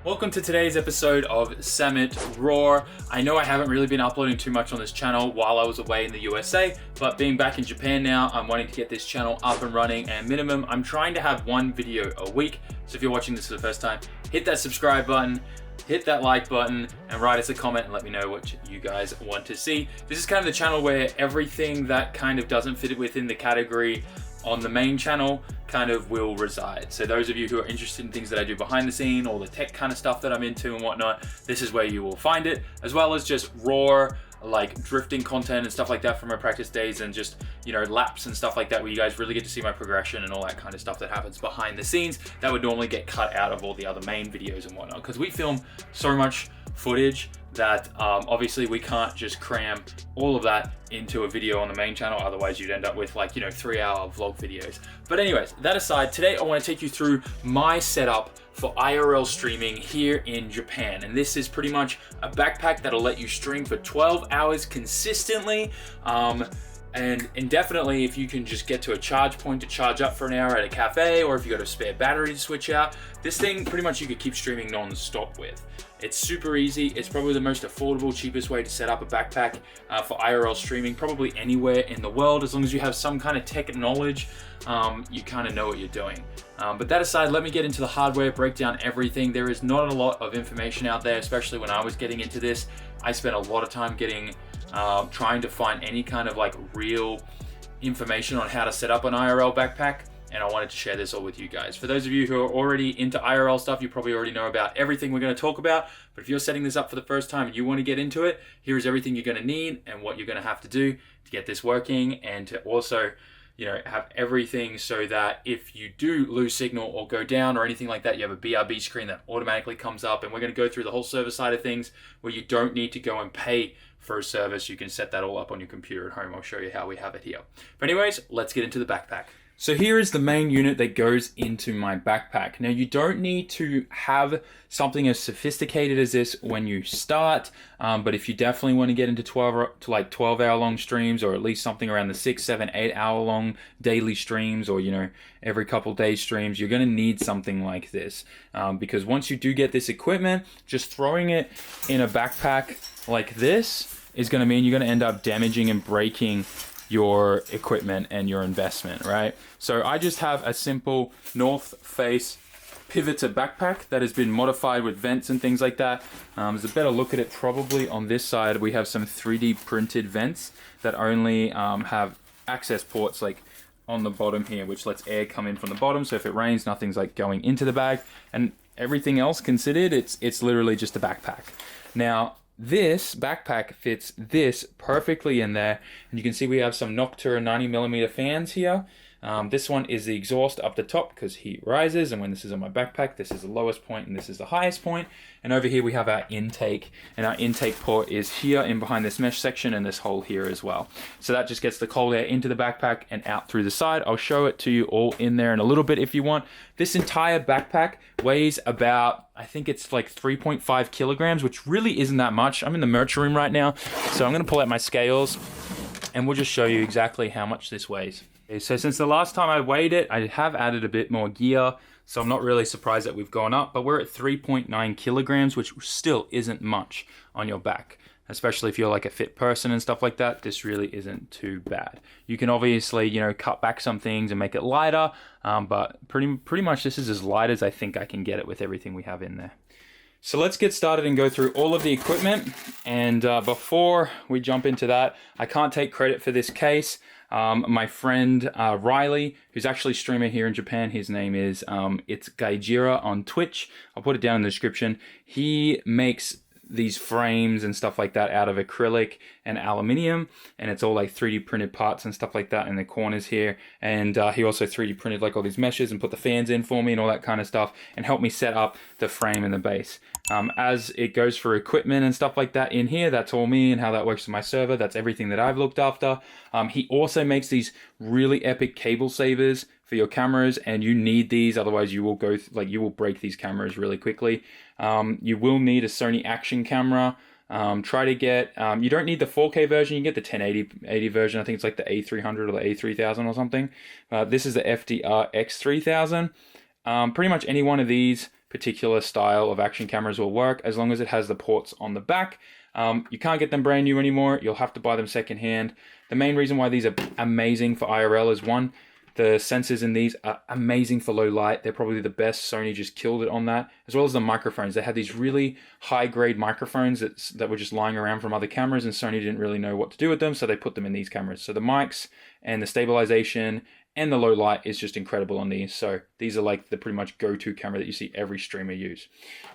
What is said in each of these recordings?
Welcome to today's episode of SAMMIT Raw. I know I haven't really been uploading too much on this channel while I was away in the USA, but being back in Japan now, I'm wanting to get this channel up and running, and minimum, I'm trying to have one video a week. So if you're watching this for the first time, hit that subscribe button, hit that like button, and write us a comment and let me know what you guys want to see. This is kind of the channel where everything that kind of doesn't fit within the category on the main channel kind of will reside. So those of you who are interested in things that I do behind the scene, all the tech kind of stuff that I'm into and whatnot, this is where you will find it, as well as just raw like drifting content and stuff like that from my practice days, and just, you know, laps and stuff like that, where you guys really get to see my progression and all that kind of stuff that happens behind the scenes that would normally get cut out of all the other main videos and whatnot, because we film so much footage that obviously we can't just cram all of that into a video on the main channel, otherwise you'd end up with, like, you know, 3-hour vlog videos. But anyways, that aside, today I want to take you through my setup for IRL streaming here in Japan. And this is pretty much a backpack that'll let you stream for 12 hours consistently. And indefinitely, if you can just get to a charge point to charge up for an hour at a cafe, or if you got a spare battery to switch out, this thing pretty much you could keep streaming non-stop with. It's super easy. It's probably the most affordable, cheapest way to set up a backpack for IRL streaming, probably anywhere in the world. As long as you have some kind of tech knowledge, you kind of know what you're doing. But that aside, let me get into the hardware, break down everything. There is not a lot of information out there, especially when I was getting into this. I spent a lot of time trying to find any kind of like real information on how to set up an IRL backpack, and I wanted to share this all with you guys. For those of you who are already into IRL stuff, you probably already know about everything we're going to talk about, but if you're setting this up for the first time and you want to get into it, here's everything you're going to need and what you're going to have to do to get this working, and to also, you know, have everything so that if you do lose signal or go down or anything like that, you have a BRB screen that automatically comes up. And we're going to go through the whole server side of things, where you don't need to go and pay for a service. You can set that all up on your computer at home. I'll show you how we have it here. But anyways, let's get into the backpack. So here is the main unit that goes into my backpack. Now, you don't need to have something as sophisticated as this when you start, but if you definitely want to get into 12-hour long streams, or at least something around the 6, 7, 8 hour long daily streams, or, you know, every couple days streams, you're going to need something like this, because once you do get this equipment, just throwing it in a backpack like this is going to mean you're going to end up damaging and breaking your equipment and your investment, right? So I just have a simple North Face pivoter backpack that has been modified with vents and things like that. There's a better look at it probably on this side. We have some 3D printed vents that only have access ports like on the bottom here, which lets air come in from the bottom. So if it rains, nothing's like going into the bag. And everything else considered, it's literally just a backpack. Now, this backpack fits this perfectly in there, and you can see we have some Noctua 90mm fans here. This one is the exhaust up the top because heat rises, and when this is on my backpack, this is the lowest point and this is the highest point. And over here we have our intake, and our intake port is here in behind this mesh section and this hole here as well. So that just gets the cold air into the backpack and out through the side. I'll show it to you all in there in a little bit if you want. This entire backpack weighs about, I think it's like 3.5 kilograms, which really isn't that much. I'm in the merch room right now, so I'm gonna pull out my scales and we'll just show you exactly how much this weighs. Okay, so since the last time I weighed it, I have added a bit more gear, so I'm not really surprised that we've gone up, but we're at 3.9 kilograms, which still isn't much on your back, especially if you're like a fit person and stuff like that. This really isn't too bad. You can obviously, you know, cut back some things and make it lighter, but pretty much this is as light as I think I can get it with everything we have in there. So let's get started and go through all of the equipment. And before we jump into that, I can't take credit for this case. My friend Riley, who's actually a streamer here in Japan, his name is it's Gaijira on Twitch. I'll put it down in the description. He makes these frames and stuff like that out of acrylic and aluminium, and it's all like 3D printed parts and stuff like that in the corners here. And he also 3D printed like all these meshes and put the fans in for me and all that kind of stuff, and helped me set up the frame and the base. As it goes for equipment and stuff like that in here, that's all me, and how that works with my server, that's everything that I've looked after. He also makes these really epic cable savers for your cameras, and you need these, otherwise you will you will break these cameras really quickly. You will need a Sony action camera. Try to get, you don't need the 4K version, you can get the 1080 version. I think it's like the A300 or the A3000 or something. This is the FDR X3000. Pretty much any one of these particular style of action cameras will work as long as it has the ports on the back. You can't get them brand new anymore. You'll have to buy them secondhand. The main reason why these are amazing for IRL is one, the sensors in these are amazing for low light. They're probably the best. Sony just killed it on that. As well as the microphones. They had these really high-grade microphones that were just lying around from other cameras, and Sony didn't really know what to do with them, so they put them in these cameras. So the mics and the stabilization and the low light is just incredible on these. So these are like the pretty much go-to camera that you see every streamer use.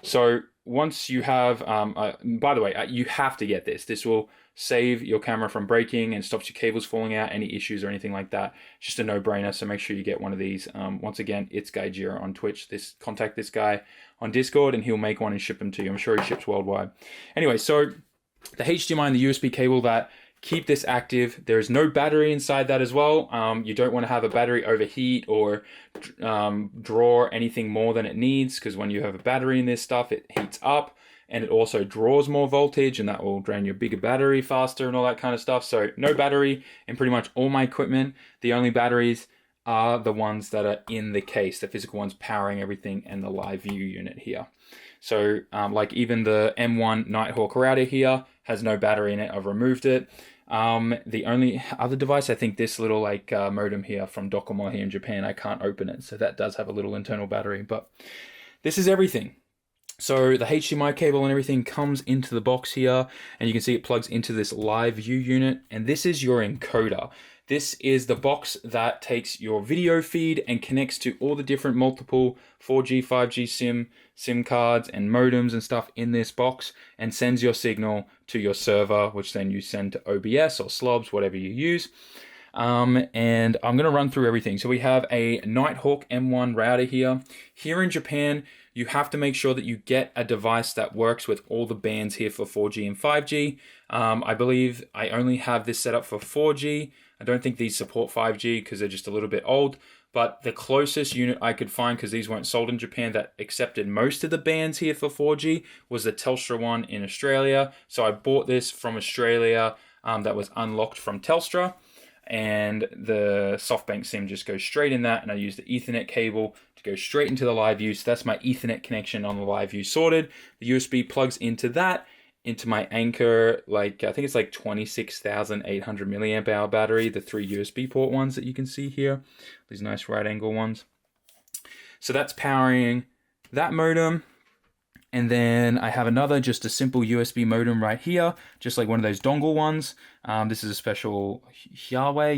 So once you have, by the way, you have to get this. This will save your camera from breaking and stops your cables falling out, any issues or anything like that. It's just a no-brainer, so make sure you get one of these. Once again, it's Guy Gira on Twitch. Contact this guy on Discord and he'll make one and ship them to you. I'm sure he ships worldwide. Anyway, so the HDMI and the USB cable that keep this active. There is no battery inside that as well. You don't want to have a battery overheat or draw anything more than it needs, because when you have a battery in this stuff, it heats up. And it also draws more voltage, and that will drain your bigger battery faster and all that kind of stuff. So no battery in pretty much all my equipment. The only batteries are the ones that are in the case, the physical ones powering everything, and the live view unit here. So like even the M1 Nighthawk router here has no battery in it. I've removed it. The only other device, I think this little like modem here from Docomo here in Japan, I can't open it. So that does have a little internal battery, but this is everything. So the HDMI cable and everything comes into the box here, and you can see it plugs into this live view unit, and this is your encoder. This is the box that takes your video feed and connects to all the different multiple 4G, 5G SIM cards and modems and stuff in this box, and sends your signal to your server, which then you send to OBS or slobs, whatever you use. And I'm going to run through everything. So we have a Nighthawk M1 router here. Here in Japan, you have to make sure that you get a device that works with all the bands here for 4G and 5G. I believe I only have this set up for 4G. I don't think these support 5G because they're just a little bit old. But the closest unit I could find, because these weren't sold in Japan, that accepted most of the bands here for 4G was the Telstra one in Australia. So I bought this from Australia that was unlocked from Telstra. And the SoftBank SIM just goes straight in that, and I use the Ethernet cable to go straight into the live view. So that's my Ethernet connection on the live view sorted. The USB plugs into that, into my Anker, like I think it's like 26,800 milliamp hour battery, the 3 USB port ones that you can see here, these nice right angle ones. So that's powering that modem. And then I have another, just a simple USB modem right here, just like one of those dongle ones. This is a special Yahweh.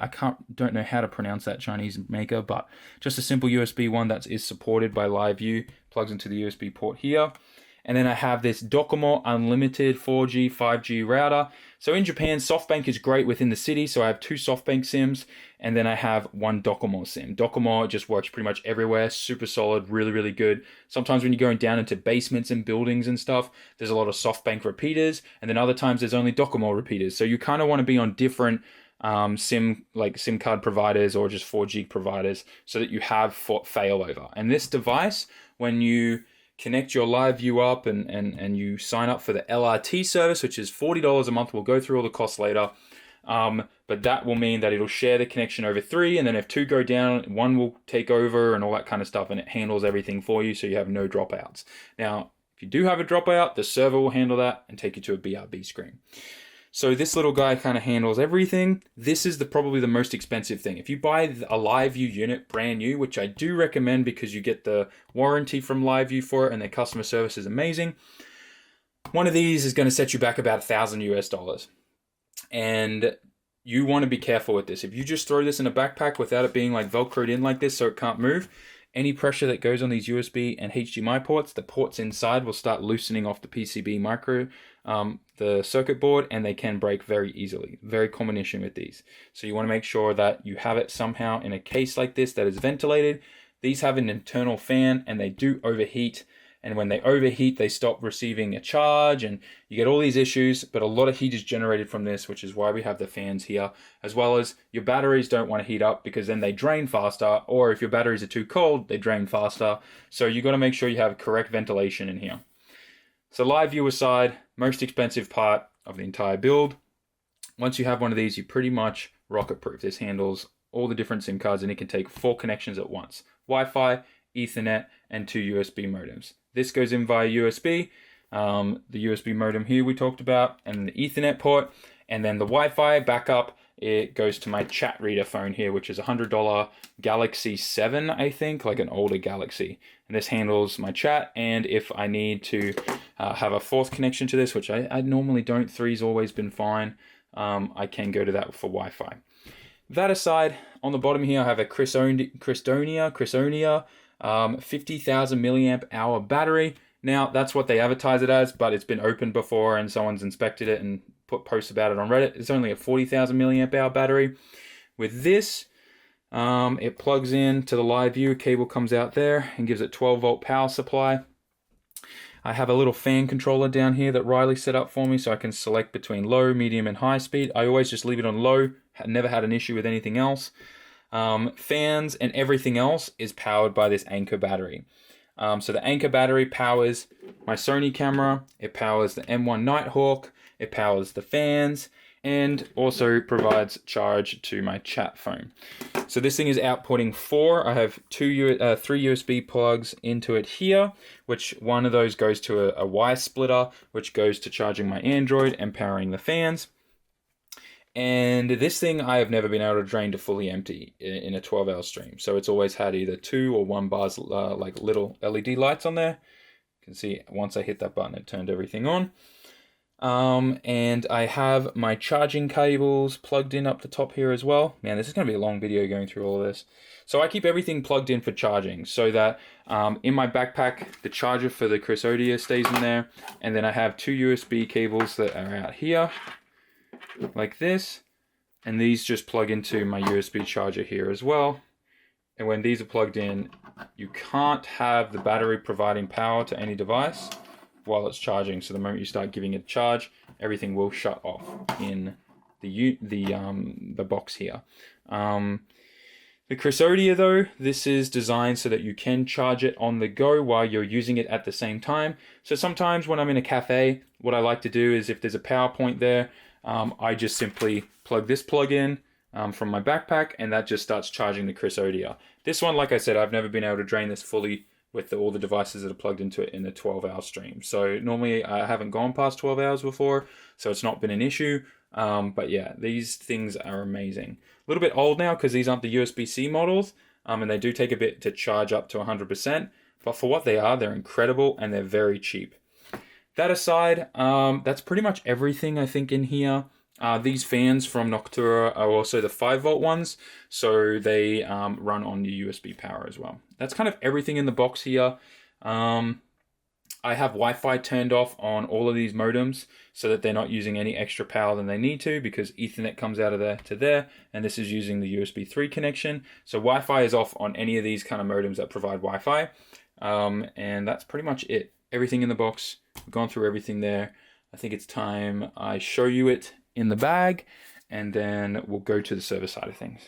I don't know how to pronounce that Chinese maker, but just a simple USB one that is supported by live view, plugs into the USB port here. And then I have this Docomo Unlimited 4G, 5G router. So in Japan, SoftBank is great within the city. So I have 2 SoftBank SIMs, and then I have 1 Docomo SIM. Docomo just works pretty much everywhere. Super solid, really, really good. Sometimes when you're going down into basements and buildings and stuff, there's a lot of SoftBank repeaters. And then other times there's only Docomo repeaters. So you kind of want to be on different SIM card providers or just 4G providers so that you have failover. And this device, when you connect your live view up and you sign up for the LRT service, which is $40 a month. We'll go through all the costs later. But that will mean that it'll share the connection over 3, and then if 2 go down, 1 will take over and all that kind of stuff, and it handles everything for you so you have no dropouts. Now, if you do have a dropout, the server will handle that and take you to a BRB screen. So this little guy kind of handles everything. This is probably the most expensive thing. If you buy a live view unit brand new, which I do recommend because you get the warranty from live view for it and their customer service is amazing, one of these is going to set you back about $1,000 US. And you want to be careful with this. If you just throw this in a backpack without it being like Velcroed in like this so it can't move, any pressure that goes on these USB and HDMI ports, the ports inside will start loosening off the PCB micro, the circuit board, and they can break very easily. Very common issue with these. So you want to make sure that you have it somehow in a case like this that is ventilated. These have an internal fan and they do overheat. And when they overheat, they stop receiving a charge and you get all these issues, but a lot of heat is generated from this, which is why we have the fans here, as well as your batteries don't want to heat up because then they drain faster, or if your batteries are too cold, they drain faster. So you got to make sure you have correct ventilation in here. So live view aside, most expensive part of the entire build. Once you have one of these, you pretty much rocket proof. This handles all the different SIM cards and it can take 4 connections at once. Wi-Fi, Ethernet, and 2 USB modems. This goes in via USB, the USB modem here we talked about, and the Ethernet port, and then the Wi-Fi backup, it goes to my chat reader phone here, which is a $100 Galaxy 7, I think, like an older Galaxy. And this handles my chat, and if I need to have a fourth connection to this, which I normally don't, 3's always been fine, I can go to that for Wi-Fi. That aside, on the bottom here I have a Crisonia 50,000 milliamp hour battery. Now that's what they advertise it as, but it's been opened before and someone's inspected it and put posts about it on Reddit. It's only a 40,000 milliamp hour battery. With this, it plugs in to the live view, cable comes out there and gives it 12 volt power supply. I have a little fan controller down here that Riley set up for me so I can select between low, medium and high speed. I always just leave it on low, never had an issue with anything else. Fans and everything else is powered by this Anker battery. So the Anker battery powers my Sony camera, it powers the M1 Nighthawk, it powers the fans, and also provides charge to my chat phone. So this thing is outputting 4. I have 3 USB plugs into it here, which one of those goes to a Y splitter, which goes to charging my Android and powering the fans. And this thing I have never been able to drain to fully empty in a 12-hour stream. So it's always had either 2 or 1 bars, like little LED lights on there. You can see once I hit that button, it turned everything on. And I have my charging cables plugged in up the top here as well. Man, this is going to be a long video going through all of this. So I keep everything plugged in for charging so that in my backpack, the charger for the Crisonia stays in there. And then I have 2 USB cables that are out here, like this. And these just plug into my USB charger here as well. And when these are plugged in, you can't have the battery providing power to any device while it's charging. So the moment you start giving it a charge, everything will shut off in the box here. The Crisonia though, this is designed so that you can charge it on the go while you're using it at the same time. So sometimes when I'm in a cafe, what I like to do is if there's a power point there, I just simply plug this plug in from my backpack and that just starts charging the Crisonia. This one, like I said, I've never been able to drain this fully with all the devices that are plugged into it in a 12-hour stream. So normally I haven't gone past 12 hours before, so it's not been an issue. But yeah, these things are amazing. A little bit old now because these aren't the USB-C models, and they do take a bit to charge up to 100%. But for what they are, they're incredible and they're very cheap. That aside, that's pretty much everything I think in here. These fans from Noctua are also the 5 volt ones, so they run on the USB power as well. That's kind of everything in the box here. I have Wi-Fi turned off on all of these modems so that they're not using any extra power than they need to, because Ethernet comes out of there to there, and this is using the USB 3 connection. So Wi-Fi is off on any of these kind of modems that provide Wi-Fi. And that's pretty much it. Everything in the box. We've gone through everything there. I think it's time I show you it in the bag, and then we'll go to the server side of things.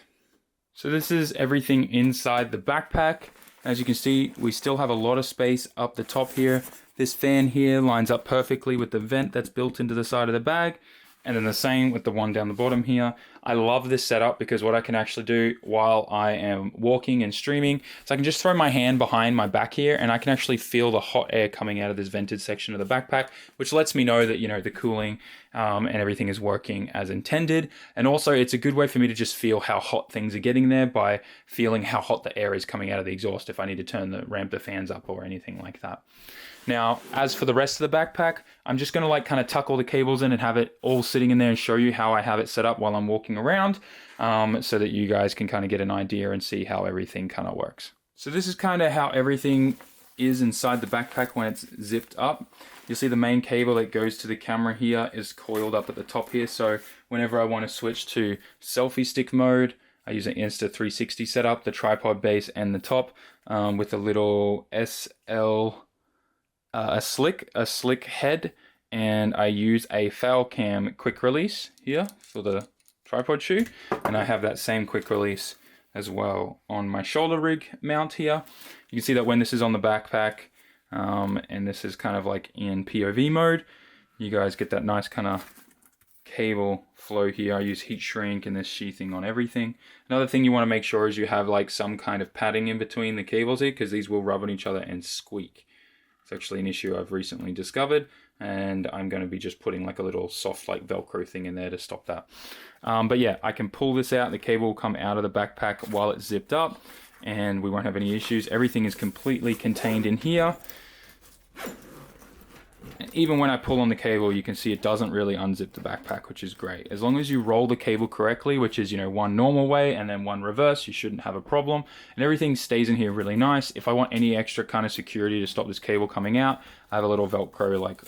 So this is everything inside the backpack. As you can see, we still have a lot of space up the top here. This fan here lines up perfectly with the vent that's built into the side of the bag, and then the same with the one down the bottom here. I love this setup because what I can actually do while I am walking and streaming, so I can just throw my hand behind my back here and I can actually feel the hot air coming out of this vented section of the backpack, which lets me know that, you know, the cooling and everything is working as intended. And also it's a good way for me to just feel how hot things are getting there by feeling how hot the air is coming out of the exhaust if I need to ramp the fans up or anything like that. Now, as for the rest of the backpack, I'm just going to like kind of tuck all the cables in and have it all sitting in there and show you how I have it set up while I'm walking around, so that you guys can kind of get an idea and see how everything kind of works. So this is kind of how everything is inside the backpack when it's zipped up. You'll see the main cable that goes to the camera here is coiled up at the top here. So whenever I want to switch to selfie stick mode, I use an Insta360 setup, the tripod base and the top, with a little a slick head, and I use a foul cam quick release here for the tripod shoe, and I have that same quick release as well on my shoulder rig mount here. You can see that when this is on the backpack, and this is kind of like in POV mode, you guys get that nice kind of cable flow here. I use heat shrink and this sheathing on everything. Another thing you want to make sure is you have like some kind of padding in between the cables here, because these will rub on each other and squeak. It's actually an issue I've recently discovered, and I'm going to be just putting like a little soft like Velcro thing in there to stop that. But yeah, I can pull this out. The cable will come out of the backpack while it's zipped up, and we won't have any issues. Everything is completely contained in here. And even when I pull on the cable, you can see it doesn't really unzip the backpack, which is great. As long as you roll the cable correctly, which is, you know, one normal way and then one reverse, you shouldn't have a problem. And everything stays in here really nice. If I want any extra kind of security to stop this cable coming out, I have a little Velcro like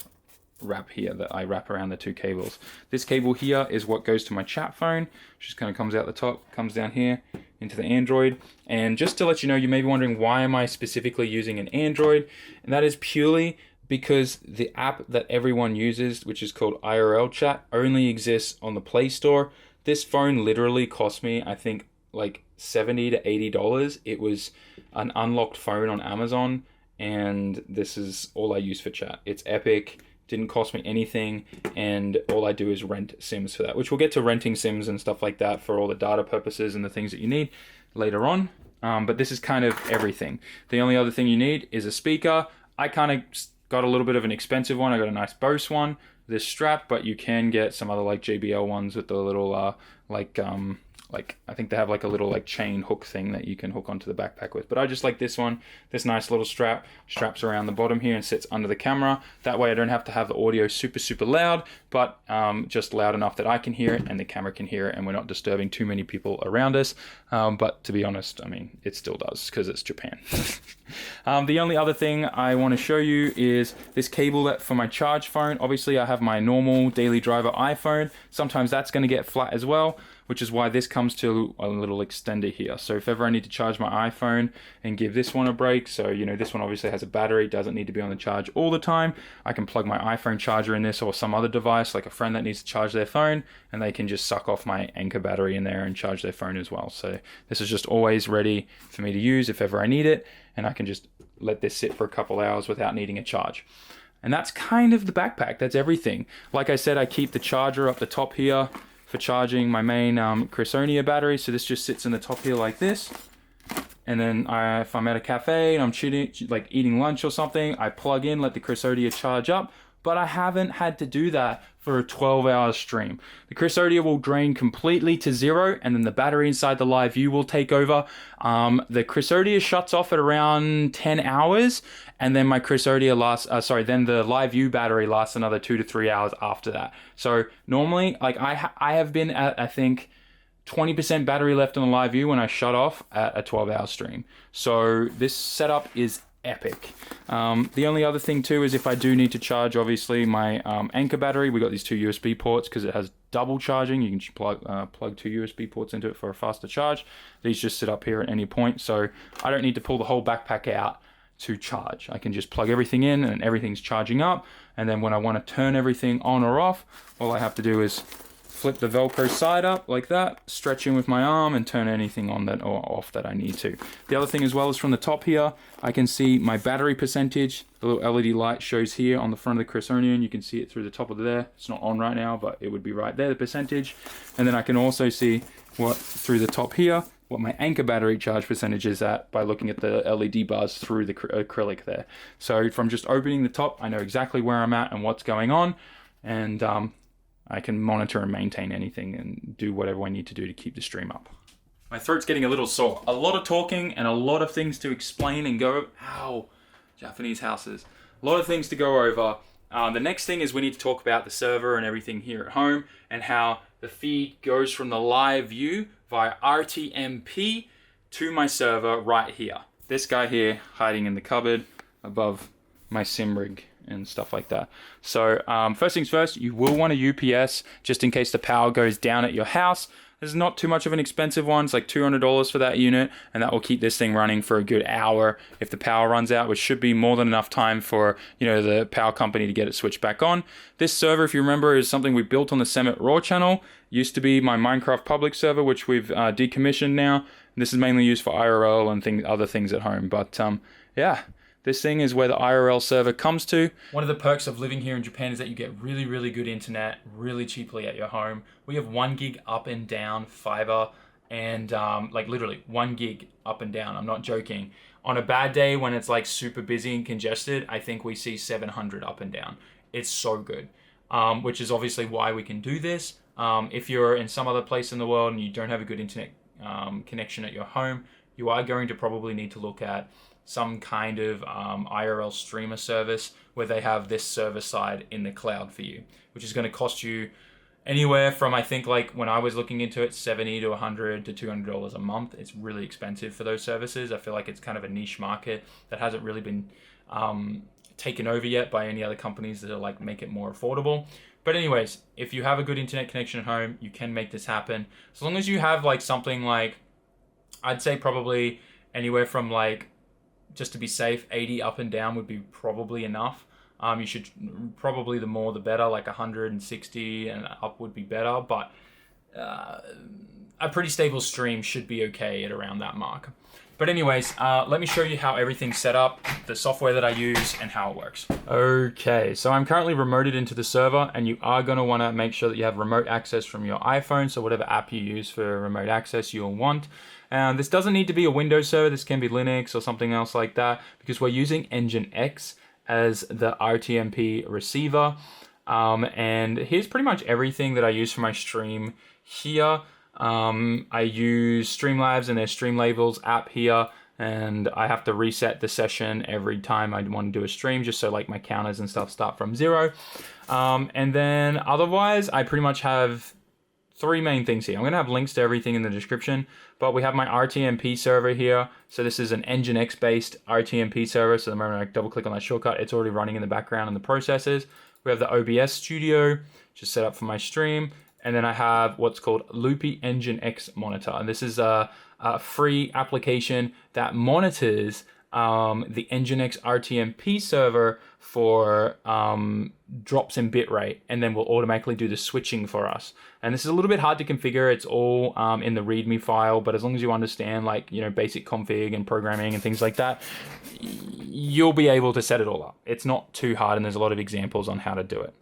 wrap here that I wrap around the two cables. This cable here is what goes to my chat phone, which just kind of comes out the top, comes down here into the Android. And just to let you know, you may be wondering, why am I specifically using an Android? And that is purely because the app that everyone uses, which is called IRL chat, only exists on the Play Store. This phone literally cost me, I think, like $70 to $80. It was an unlocked phone on Amazon, and this is all I use for chat. It's epic. Didn't cost me anything, and all I do is rent Sims for that, which we'll get to renting Sims and stuff like that for all the data purposes and the things that you need later on. But this is kind of everything. The only other thing you need is a speaker. I kind of got a little bit of an expensive one. I got a nice Bose one, this strap, but you can get some other like JBL ones with the little like I think they have like a little like chain hook thing that you can hook onto the backpack with. But I just like this one, this nice little straps around the bottom here and sits under the camera. That way I don't have to have the audio super loud, but just loud enough that I can hear it and the camera can hear it, and we're not disturbing too many people around us. But to be honest, I mean, it still does because it's Japan. The only other thing I want to show you is this cable that for my charge phone. Obviously I have my normal daily driver iPhone. Sometimes that's going to get flat as well, which is why this comes to a little extender here. So if ever I need to charge my iPhone and give this one a break, so you know, this one obviously has a battery, doesn't need to be on the charge all the time, I can plug my iPhone charger in this, or some other device like a friend that needs to charge their phone, and they can just suck off my Anchor battery in there and charge their phone as well. So this is just always ready for me to use if ever I need it, and I can just let this sit for a couple hours without needing a charge. And that's kind of the backpack. That's everything. Like I said, I keep the charger up the top here for charging my main Crisonia battery. So this just sits in the top here like this. And then if I'm at a cafe and I'm eating lunch or something, I plug in, let the Crisonia charge up. But I haven't had to do that for a 12-hour stream. The Crisonia will drain completely to zero, and then the battery inside the live view will take over. The Crisonia shuts off at around 10 hours, and then my Crisonia then the live view battery lasts another 2 to 3 hours after that. So normally, like I have been at, I think, 20% battery left on the live view when I shut off at a 12-hour stream. So this setup is epic. The only other thing too is if I do need to charge, obviously, my Anchor battery, we got these two USB ports because it has double charging. You can plug two USB ports into it for a faster charge. These just sit up here at any point, so I don't need to pull the whole backpack out to charge. I can just plug everything in and everything's charging up, and then when I want to turn everything on or off, all I have to do is flip the Velcro side up like that, stretch in with my arm, and turn anything on that or off that I need to. The other thing as well is from the top here, I can see my battery percentage. The little LED light shows here on the front of the Crisonia, and you can see it through the top of there. It's not on right now, but it would be right there, the percentage. And then I can also see what through the top here, what my Anchor battery charge percentage is at by looking at the LED bars through the acrylic there. So from just opening the top, I know exactly where I'm at and what's going on, and I can monitor and maintain anything and do whatever I need to do to keep the stream up. My throat's getting a little sore. A lot of talking and a lot of things to explain and go, Japanese houses. A lot of things to go over. The next thing is we need to talk about the server and everything here at home, and how the feed goes from the live view via RTMP to my server right here. This guy here hiding in the cupboard above my sim rig and stuff like that. So first things first, you will want a UPS just in case the power goes down at your house. There's not too much of an expensive one. It's like $200 for that unit, and that will keep this thing running for a good hour if the power runs out, which should be more than enough time for, you know, the power company to get it switched back on. This server, if you remember, is something we built on the SAMMIT Raw channel. It used to be my Minecraft public server, which we've decommissioned now. This is mainly used for IRL and other things at home. But yeah, This thing is where the IRL server comes to. One of the perks of living here in Japan is that you get really, really good internet really cheaply at your home. We have 1 gig up and down fiber, and like literally 1 gig up and down. I'm not joking. On a bad day when it's like super busy and congested, I think we see 700 up and down. It's so good, which is obviously why we can do this. If you're in some other place in the world and you don't have a good internet connection at your home, you are going to probably need to look at some kind of IRL streamer service where they have this server side in the cloud for you, which is going to cost you anywhere from, I think, like when I was looking into it, $70 to $100 to $200 a month. It's really expensive for those services. I feel like it's kind of a niche market that hasn't really been taken over yet by any other companies that are like make it more affordable. But anyways, if you have a good internet connection at home, you can make this happen. As long as you have like something like, I'd say probably anywhere from like, just to be safe, 80 up and down would be probably enough. You should probably, the more the better, like 160 and up would be better, but a pretty stable stream should be okay at around that mark. But anyways, let me show you how everything's set up, the software that I use, and how it works. Okay, so I'm currently remoted into the server, and you are going to want to make sure that you have remote access from your iPhone, so whatever app you use for remote access you'll want. This doesn't need to be a Windows server, this can be Linux or something else like that, because we're using Nginx as the RTMP receiver. And here's pretty much everything that I use for my stream here. I use Streamlabs and their Streamlabels app here, and I have to reset the session every time I want to do a stream, just so like my counters and stuff start from 0. And then otherwise, I pretty much have 3 main things here. I'm going to have links to everything in the description, but we have my RTMP server here. So this is an Nginx based RTMP server. So the moment I double click on that shortcut, it's already running in the background in the processes. We have the OBS studio, just set up for my stream. And then I have what's called Loopy Nginx Monitor. And this is a free application that monitors the Nginx RTMP server for drops in bitrate, and then will automatically do the switching for us. And this is a little bit hard to configure. It's all in the README file, but as long as you understand like, you know, basic config and programming and things like that, you'll be able to set it all up. It's not too hard, and there's a lot of examples on how to do it.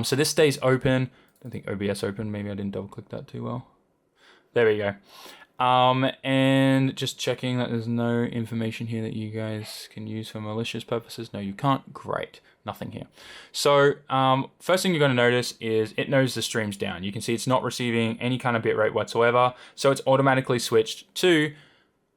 So this stays open. I don't think OBS open. Maybe I didn't double click that too well. There we go. And just checking that there's no information here that you guys can use for malicious purposes. No, you can't. Great. Nothing here. So first thing you're going to notice is it knows the stream's down. You can see it's not receiving any kind of bitrate whatsoever. So it's automatically switched to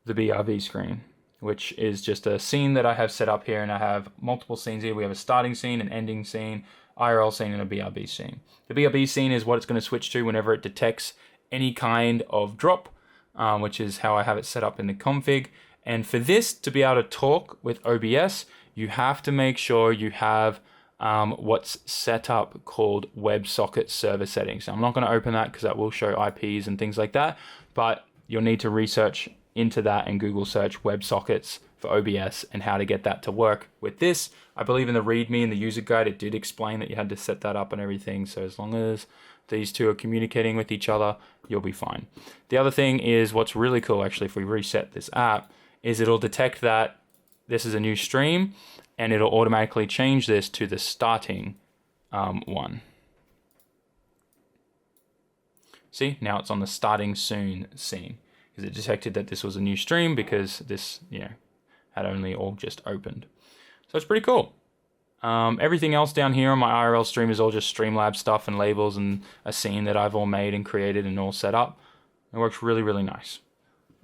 the BRB screen, which is just a scene that I have set up here. And I have multiple scenes here. We have a starting scene, an ending scene, IRL scene, and a BRB scene. The BRB scene is what it's going to switch to whenever it detects any kind of drop, which is how I have it set up in the config. And for this to be able to talk with OBS, you have to make sure you have what's set up called WebSocket server settings. Now, I'm not going to open that because that will show IPs and things like that, but you'll need to research into that and Google search WebSockets for OBS and how to get that to work with this. I believe in the README and the user guide, it did explain that you had to set that up and everything. So as long as these two are communicating with each other, you'll be fine. The other thing is what's really cool, actually, if we reset this app, is it'll detect that this is a new stream and it'll automatically change this to the starting one. See, now it's on the starting soon scene because it detected that this was a new stream because this, you know, had only all just opened. So it's pretty cool. Everything else down here on my IRL stream is all just Streamlabs stuff and labels and a scene that I've all made and created and all set up. It works really, really nice.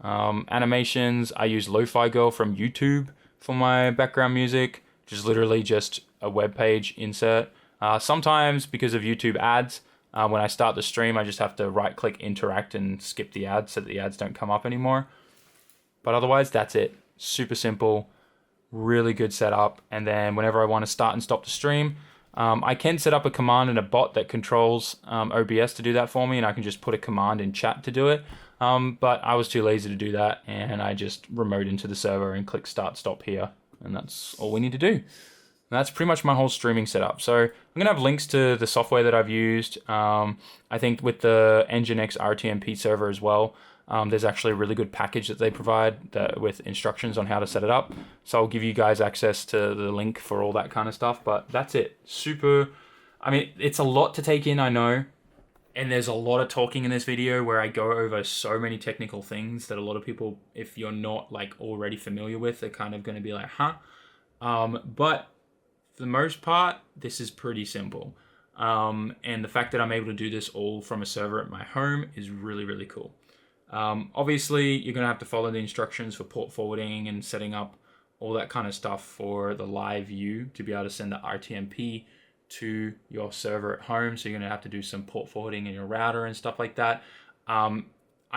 Animations, I use Lo-Fi Girl from YouTube for my background music, which is literally just a web page insert. Sometimes because of YouTube ads, when I start the stream, I just have to right-click interact and skip the ads so that the ads don't come up anymore. But otherwise, that's it. Super simple. Really good setup. And then whenever I want to start and stop the stream, I can set up a command and a bot that controls OBS to do that for me, and I can just put a command in chat to do it. But I was too lazy to do that, and I just remote into the server and click start stop here, and that's all we need to do. And that's pretty much my whole streaming setup. So I'm gonna have links to the software that I've used. I think with the Nginx RTMP server as well. There's actually a really good package that they provide with instructions on how to set it up. So I'll give you guys access to the link for all that kind of stuff. But that's it. I mean, it's a lot to take in, I know. And there's a lot of talking in this video where I go over so many technical things that a lot of people, if you're not like already familiar with, are kind of going to be like, huh? But for the most part, this is pretty simple. And the fact that I'm able to do this all from a server at my home is really, really cool. Obviously, you're going to have to follow the instructions for port forwarding and setting up all that kind of stuff for the live view to be able to send the RTMP to your server at home. So you're going to have to do some port forwarding in your router and stuff like that. I'm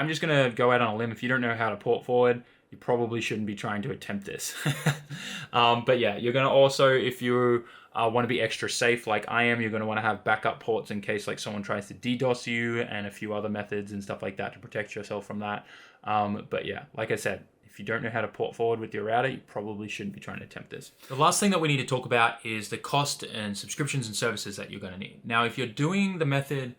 just going to go out on a limb. If you don't know how to port forward, you probably shouldn't be trying to attempt this. But yeah, you're going to also, if you want to be extra safe like I am, you're going to want to have backup ports in case like someone tries to DDoS you, and a few other methods and stuff like that to protect yourself from that. But yeah, like I said, if you don't know how to port forward with your router, you probably shouldn't be trying to attempt this. The last thing that we need to talk about is the cost and subscriptions and services that you're going to need. Now, if you're doing the method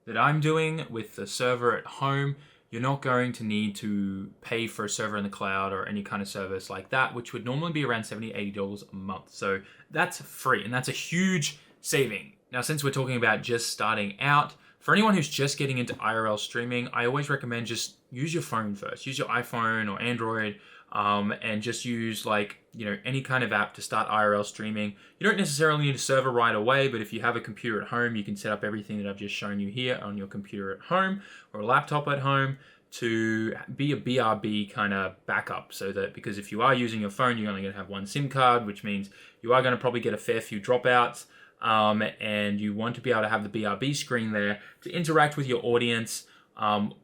that I'm doing with the server at home, you're not going to need to pay for a server in the cloud or any kind of service like that, which would normally be around $70, $80 a month. So that's free, and that's a huge saving. Now, since we're talking about just starting out, for anyone who's just getting into IRL streaming, I always recommend just use your phone first. Use your iPhone or Android, and just use any kind of app to start IRL streaming. You don't necessarily need a server right away, but if you have a computer at home, you can set up everything that I've just shown you here on your computer at home or a laptop at home to be a BRB kind of backup, so that, because if you are using your phone, you're only going to have one SIM card, which means you are going to probably get a fair few dropouts. And you want to be able to have the BRB screen there to interact with your audience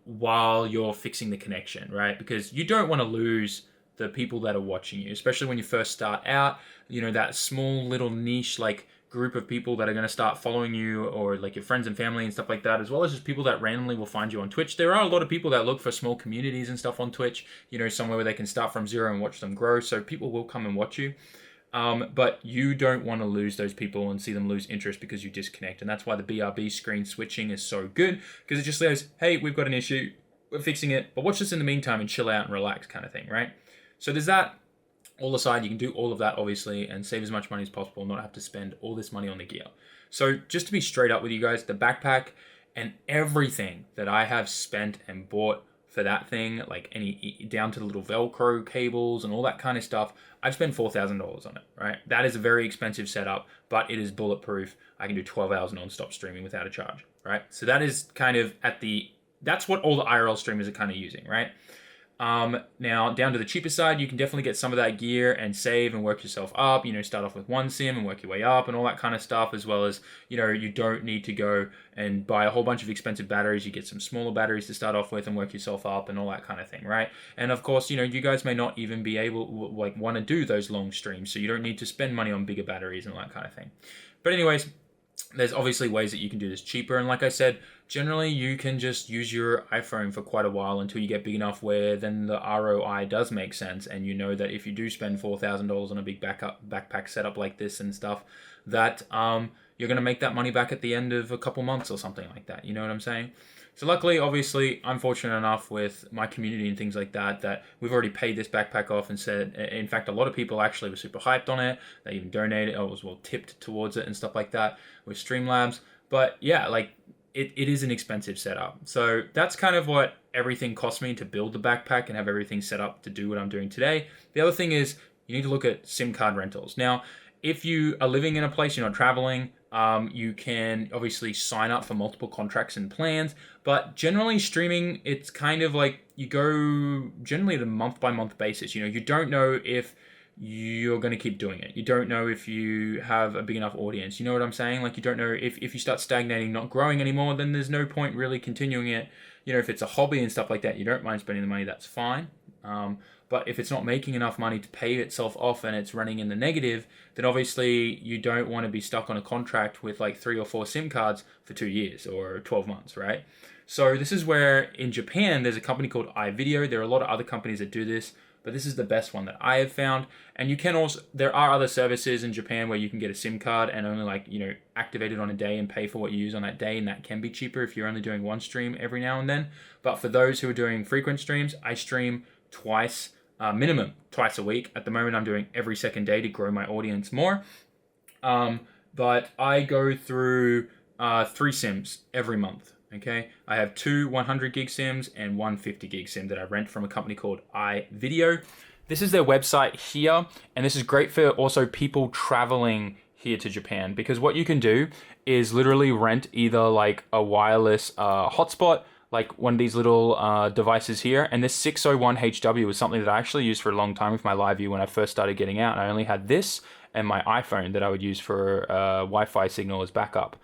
while you're fixing the connection, right? Because you don't want to lose the people that are watching you, especially when you first start out. That small little niche group of people that are going to start following you, or like your friends and family and stuff like that, as well as just people that randomly will find you on Twitch. There are a lot of people that look for small communities and stuff on Twitch, somewhere where they can start from zero and watch them grow. So people will come and watch you. But you don't want to lose those people and see them lose interest because you disconnect. And that's why the BRB screen switching is so good, because it just says, hey, we've got an issue, we're fixing it, but watch this in the meantime and chill out and relax kind of thing, right? So there's that. All aside, you can do all of that, obviously, and save as much money as possible, not have to spend all this money on the gear. So just to be straight up with you guys, the backpack and everything that I have spent and bought for that thing, down to the little Velcro cables and all that kind of stuff, I've spent $4,000 on it, right? That is a very expensive setup, but it is bulletproof. I can do 12 hours non-stop streaming without a charge, right? So that is kind of that's what all the IRL streamers are kind of using, right? Now, down to the cheaper side, you can definitely get some of that gear and save and work yourself up, start off with one sim and work your way up and all that kind of stuff, as well as, you don't need to go and buy a whole bunch of expensive batteries. You get some smaller batteries to start off with and work yourself up and all that kind of thing, right? And of course, you guys may not even be able, want to do those long streams, so you don't need to spend money on bigger batteries and all that kind of thing. But anyways, there's obviously ways that you can do this cheaper, and like I said, generally you can just use your iPhone for quite a while until you get big enough where then the ROI does make sense, and that if you do spend $4,000 on a big backpack setup like this and stuff, that you're going to make that money back at the end of a couple months or something like that. You know what I'm saying? So luckily, obviously, I'm fortunate enough with my community and things like that we've already paid this backpack off and said, in fact, a lot of people actually were super hyped on it. They even donated, or was tipped towards it and stuff like that with Streamlabs. But yeah, it is an expensive setup. So that's kind of what everything cost me to build the backpack and have everything set up to do what I'm doing today. The other thing is you need to look at SIM card rentals. Now, if you are living in a place, you're not traveling, you can obviously sign up for multiple contracts and plans, but generally streaming, it's kind of like you go generally at a month-by-month basis. You don't know if you're going to keep doing it. You don't know if you have a big enough audience. You know what I'm saying? You don't know if you start stagnating, not growing anymore, then there's no point really continuing it. If it's a hobby and stuff like that, you don't mind spending the money, that's fine. But if it's not making enough money to pay itself off and it's running in the negative, then obviously you don't want to be stuck on a contract with 3 or 4 SIM cards for 2 years or 12 months, right? So this is where in Japan, there's a company called iVideo. There are a lot of other companies that do this. but this is the best one that I have found. And you can also, there are other services in Japan where you can get a SIM card and only like, activate it on a day and pay for what you use on that day, and that can be cheaper if you're only doing one stream every now and then. But for those who are doing frequent streams, I stream twice, minimum twice a week. At the moment, I'm doing every second day to grow my audience more. But I go through 3 SIMs every month. Okay, I have 2 100 gig SIMs and 1 50 gig SIM that I rent from a company called iVideo. This is their website here, and this is great for also people traveling here to Japan, because what you can do is literally rent either like a wireless hotspot, like one of these little devices here, and this 601HW was something that I actually used for a long time with my live view when I first started getting out. I only had this and my iPhone that I would use for Wi-Fi signal as backup.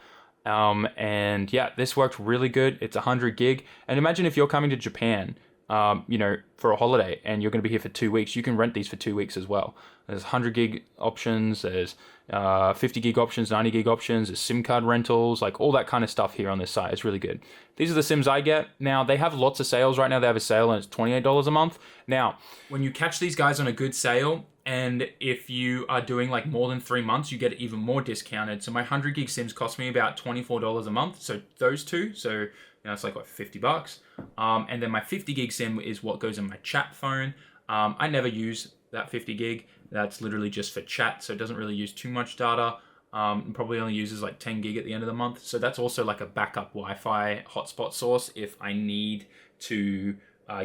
And yeah, this worked really good. It's 100 gig. And imagine if you're coming to Japan, for a holiday and you're going to be here for 2 weeks, you can rent these for 2 weeks as well. There's 100 gig options, there's 50 gig options, 90 gig options, there's SIM card rentals, like all that kind of stuff here on this site. It's really good. These are the SIMs I get. Now, they have lots of sales right now. They have a sale and it's $28 a month. Now, when you catch these guys on a good sale, and if you are doing like more than 3 months, you get it even more discounted. So my 100 gig SIMs cost me about $24 a month. So those two, so it's like what, $50. And then my 50 gig SIM is what goes in my chat phone. I never use that 50 gig. That's literally just for chat, so it doesn't really use too much data. Probably only uses like 10 gig at the end of the month. So that's also like a backup Wi-Fi hotspot source if I need to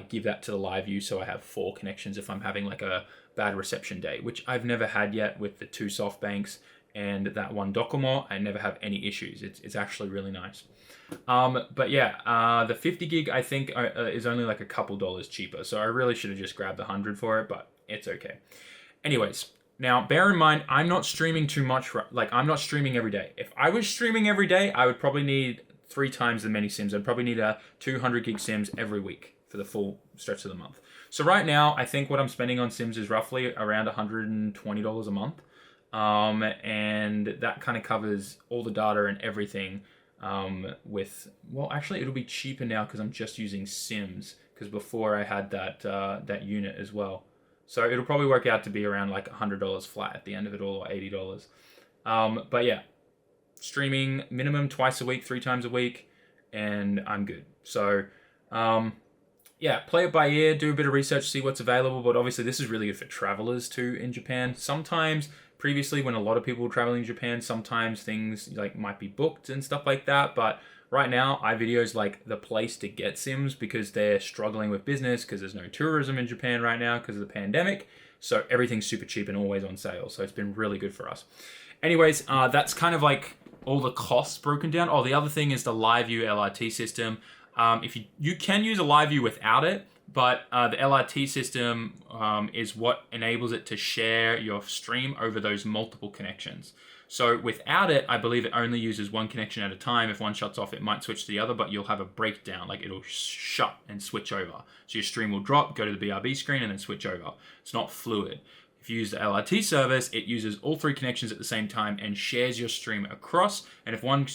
give that to the live view, so I have 4 connections if I'm having like a bad reception day, which I've never had yet with the 2 SoftBanks and that 1 Docomo. I never have any issues. It's actually really nice. But yeah, the 50 gig I think is only like a couple dollars cheaper, so I really should have just grabbed the 100 for it, but it's okay. Anyways, now bear in mind, I'm not streaming too much. Like, I'm not streaming every day. If I was streaming every day, I would probably need 3 times the many SIMs. I'd probably need a 200 gig SIMs every week for the full stretch of the month. So right now, I think what I'm spending on SIMs is roughly around $120 a month. And that kind of covers all the data and everything well, actually it'll be cheaper now because I'm just using SIMs, because before I had that unit as well. So it'll probably work out to be around like $100 flat at the end of it all, or $80. But yeah, streaming minimum twice a week, 3 times a week, and I'm good. So yeah, play it by ear, do a bit of research, see what's available. But obviously this is really good for travelers too in Japan. Sometimes previously, when a lot of people were traveling in Japan, sometimes things like might be booked and stuff like that. But right now, iVideo is like the place to get SIMs because they're struggling with business, because there's no tourism in Japan right now because of the pandemic. So everything's super cheap and always on sale. So it's been really good for us. Anyways, that's kind of like all the costs broken down. Oh, the other thing is the live view LRT system. If you can use a live view without it, but the LRT system is what enables it to share your stream over those multiple connections. So without it, I believe it only uses 1 connection at a time. If one shuts off, it might switch to the other, but you'll have a breakdown, like it'll shut and switch over. So your stream will drop, go to the BRB screen, and then switch over. It's not fluid. If you use the LRT service, it uses all 3 connections at the same time and shares your stream across. And if one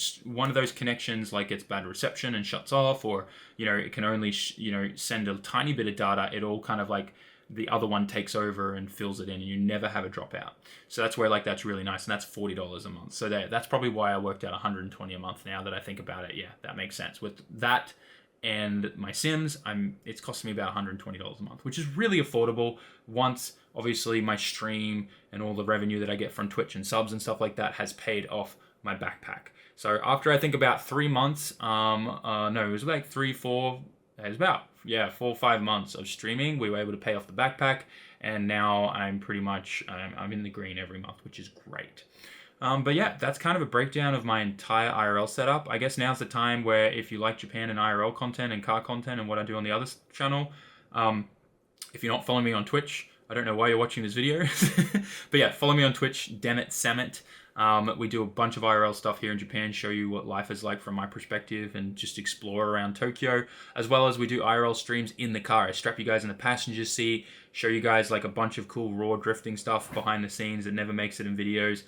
of those connections like gets bad reception and shuts off, or it can only send a tiny bit of data, it all kind of like the other one takes over and fills it in, and you never have a dropout. So that's where that's really nice, and that's $40 a month. So that's probably why I worked out $120 a month. Now that I think about it, yeah, that makes sense. With that and my SIMs, it's costing me about $120 a month, which is really affordable once obviously my stream and all the revenue that I get from Twitch and subs and stuff like that has paid off my backpack. So after I think about 3 months, it was like 4 or 5 months of streaming, we were able to pay off the backpack, and now I'm pretty much, I'm in the green every month, which is great. But yeah, that's kind of a breakdown of my entire IRL setup. I guess now's the time where if you like Japan and IRL content and car content and what I do on the other channel, if you're not following me on Twitch, I don't know why you're watching this video. But yeah, follow me on Twitch, SAMMIT. We do a bunch of IRL stuff here in Japan, show you what life is like from my perspective and just explore around Tokyo, as well as we do IRL streams in the car. I strap you guys in the passenger seat, show you guys like a bunch of cool raw drifting stuff behind the scenes that never makes it in videos,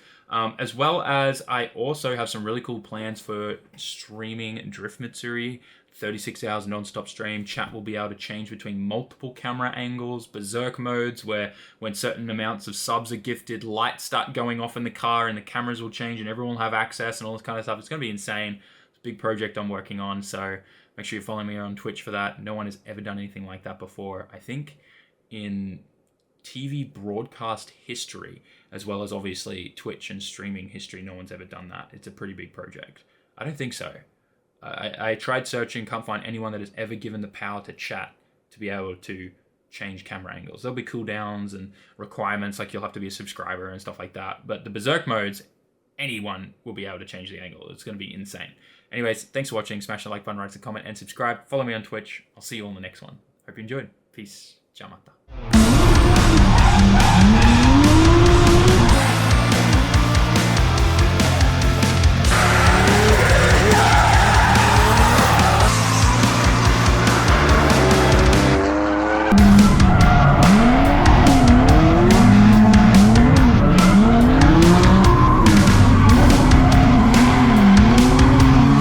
as well as I also have some really cool plans for streaming Drift Matsuri. 36 hours non-stop stream. Chat will be able to change between multiple camera angles, berserk modes, where when certain amounts of subs are gifted, lights start going off in the car and the cameras will change and everyone will have access and all this kind of stuff. It's going to be insane. It's a big project I'm working on, so make sure you follow me on Twitch for that. No one has ever done anything like that before. I think in TV broadcast history, as well as obviously Twitch and streaming history, no one's ever done that. It's a pretty big project. I don't think so. I tried searching, can't find anyone that has ever given the power to chat to be able to change camera angles. There'll be cooldowns and requirements, like you'll have to be a subscriber and stuff like that. But the berserk modes, anyone will be able to change the angle. It's going to be insane. Anyways, thanks for watching. Smash the like button, write a comment, and subscribe. Follow me on Twitch. I'll see you all in the next one. Hope you enjoyed. Peace. Ciao, mata.